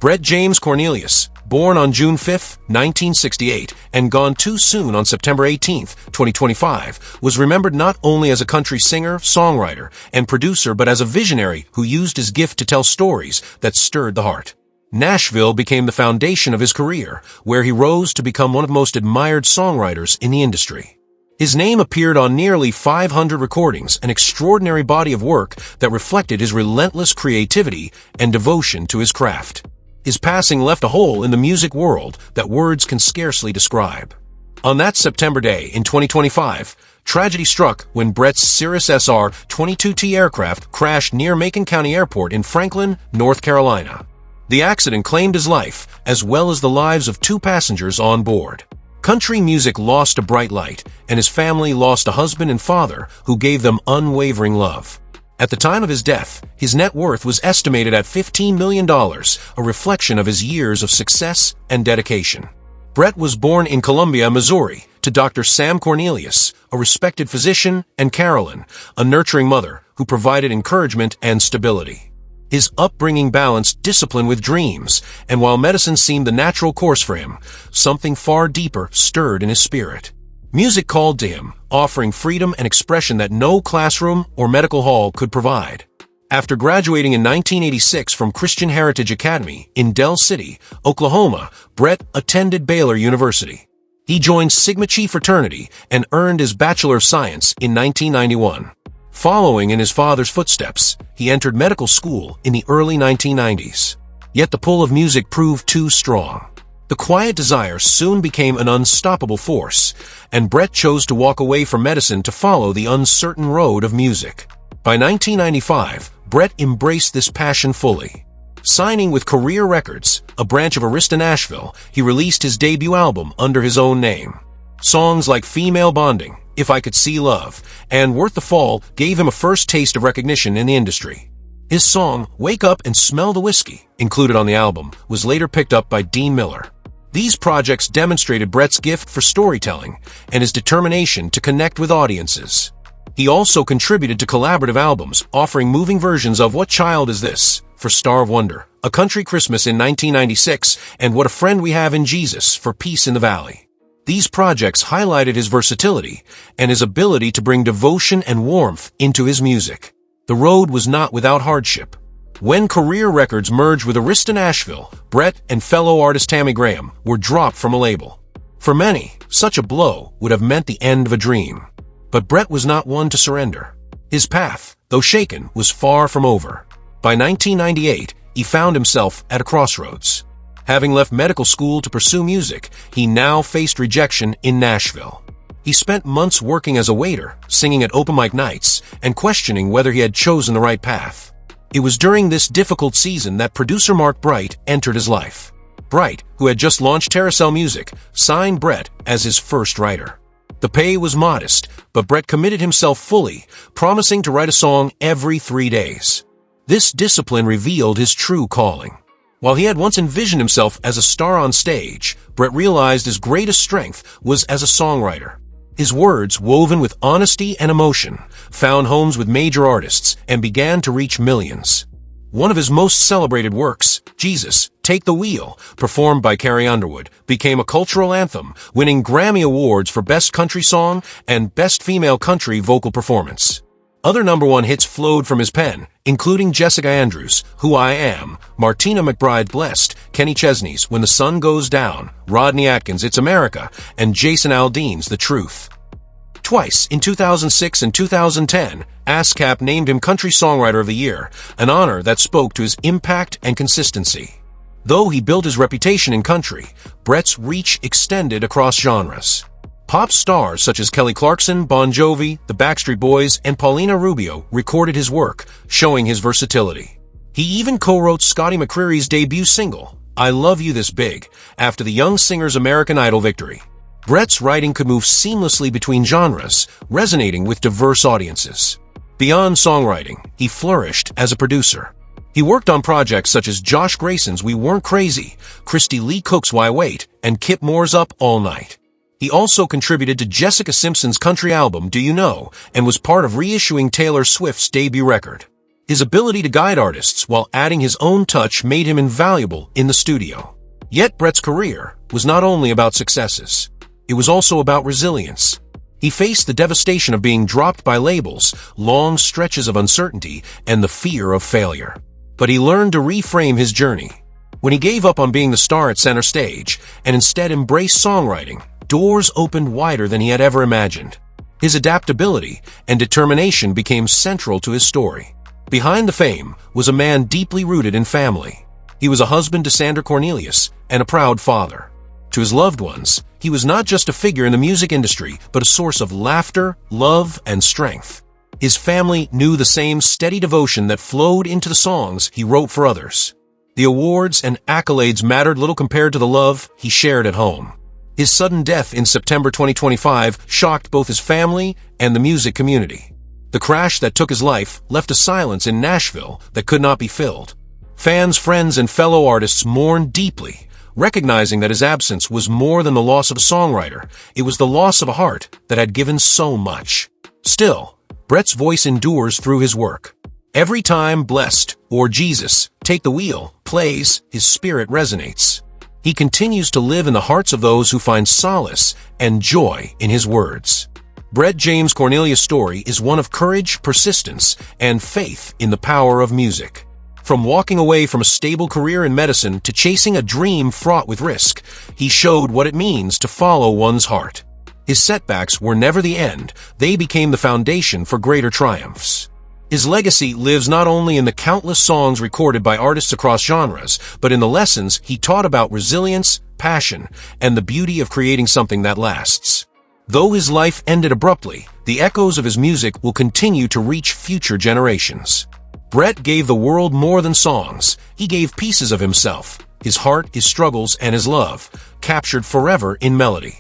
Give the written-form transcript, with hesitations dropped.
Brett James Cornelius, born on June 5, 1968, and gone too soon on September 18, 2025, was remembered not only as a country singer, songwriter, and producer, but as a visionary who used his gift to tell stories that stirred the heart. Nashville became the foundation of his career, where he rose to become one of the most admired songwriters in the industry. His name appeared on nearly 500 recordings, an extraordinary body of work that reflected his relentless creativity and devotion to his craft. His passing left a hole in the music world that words can scarcely describe. On that September day in 2025, tragedy struck when Brett's Cirrus SR-22T aircraft crashed near Macon County Airport in Franklin, North Carolina. The accident claimed his life, as well as the lives of 2 passengers on board. Country music lost a bright light, and his family lost a husband and father who gave them unwavering love. At the time of his death, his net worth was estimated at $15 million, a reflection of his years of success and dedication. Brett was born in Columbia, Missouri, to Dr. Sam Cornelius, a respected physician, and Carolyn, a nurturing mother who provided encouragement and stability. His upbringing balanced discipline with dreams, and while medicine seemed the natural course for him, something far deeper stirred in his spirit. Music called to him, offering freedom and expression that no classroom or medical hall could provide. After graduating in 1986 from Christian Heritage Academy in Del City, Oklahoma, Brett attended Baylor University. He joined Sigma Chi fraternity and earned his Bachelor of Science in 1991. Following in his father's footsteps, he entered medical school in the early 1990s. Yet the pull of music proved too strong. The quiet desire soon became an unstoppable force, and Brett chose to walk away from medicine to follow the uncertain road of music. By 1995, Brett embraced this passion fully. Signing with Career Records, a branch of Arista Nashville, he released his debut album under his own name. Songs like Female Bonding, If I Could See Love, and Worth the Fall gave him a first taste of recognition in the industry. His song, Wake Up and Smell the Whiskey, included on the album, was later picked up by Dean Miller. These projects demonstrated Brett's gift for storytelling and his determination to connect with audiences. He also contributed to collaborative albums, offering moving versions of What Child Is This? For Star of Wonder, A Country Christmas in 1996, and What a Friend We Have in Jesus for Peace in the Valley. These projects highlighted his versatility and his ability to bring devotion and warmth into his music. The road was not without hardship. When Career Records merged with Arista Nashville, Brett and fellow artist Tammy Graham were dropped from a label. For many, such a blow would have meant the end of a dream. But Brett was not one to surrender. His path, though shaken, was far from over. By 1998, he found himself at a crossroads. Having left medical school to pursue music, he now faced rejection in Nashville. He spent months working as a waiter, singing at open mic nights, and questioning whether he had chosen the right path. It was during this difficult season that producer Mark Bright entered his life. Bright, who had just launched Terracell Music, signed Brett as his first writer. The pay was modest, but Brett committed himself fully, promising to write a song every 3 days. This discipline revealed his true calling. While he had once envisioned himself as a star on stage, Brett realized his greatest strength was as a songwriter. His words, woven with honesty and emotion, found homes with major artists and began to reach millions. One of his most celebrated works, Jesus, Take the Wheel, performed by Carrie Underwood, became a cultural anthem, winning Grammy Awards for Best Country Song and Best Female Country Vocal Performance. Other #1 hits flowed from his pen, including Jessica Andrews' Who I Am, Martina McBride Blessed, Kenny Chesney's When the Sun Goes Down, Rodney Atkins' It's America, and Jason Aldean's The Truth. Twice, in 2006 and 2010, ASCAP named him Country Songwriter of the Year, an honor that spoke to his impact and consistency. Though he built his reputation in country, Brett's reach extended across genres. Pop stars such as Kelly Clarkson, Bon Jovi, the Backstreet Boys, and Paulina Rubio recorded his work, showing his versatility. He even co-wrote Scotty McCreery's debut single, I Love You This Big, after the young singer's American Idol victory. Brett's writing could move seamlessly between genres, resonating with diverse audiences. Beyond songwriting, he flourished as a producer. He worked on projects such as Josh Grayson's We Weren't Crazy, Christy Lee Cook's Why Wait, and Kip Moore's Up All Night. He also contributed to Jessica Simpson's country album Do You Know, and was part of reissuing Taylor Swift's debut record. His ability to guide artists while adding his own touch made him invaluable in the studio. Yet Brett's career was not only about successes. It was also about resilience. He faced the devastation of being dropped by labels, long stretches of uncertainty, and the fear of failure. But he learned to reframe his journey. When he gave up on being the star at center stage and instead embraced songwriting, doors opened wider than he had ever imagined. His adaptability and determination became central to his story. Behind the fame was a man deeply rooted in family. He was a husband to Sandra Cornelius and a proud father. To his loved ones, he was not just a figure in the music industry, but a source of laughter, love, and strength. His family knew the same steady devotion that flowed into the songs he wrote for others. The awards and accolades mattered little compared to the love he shared at home. His sudden death in September 2025 shocked both his family and the music community. The crash that took his life left a silence in Nashville that could not be filled. Fans, friends, and fellow artists mourned deeply, recognizing that his absence was more than the loss of a songwriter. It was the loss of a heart that had given so much. Still, Brett's voice endures through his work. Every time Blessed or Jesus Take the Wheel plays, his spirit resonates. He continues to live in the hearts of those who find solace and joy in his words. Brett James Cornelius' story is one of courage, persistence, and faith in the power of music. From walking away from a stable career in medicine to chasing a dream fraught with risk, he showed what it means to follow one's heart. His setbacks were never the end, they became the foundation for greater triumphs. His legacy lives not only in the countless songs recorded by artists across genres, but in the lessons he taught about resilience, passion, and the beauty of creating something that lasts. Though his life ended abruptly, the echoes of his music will continue to reach future generations. Brett gave the world more than songs. He gave pieces of himself, his heart, his struggles, and his love, captured forever in melody.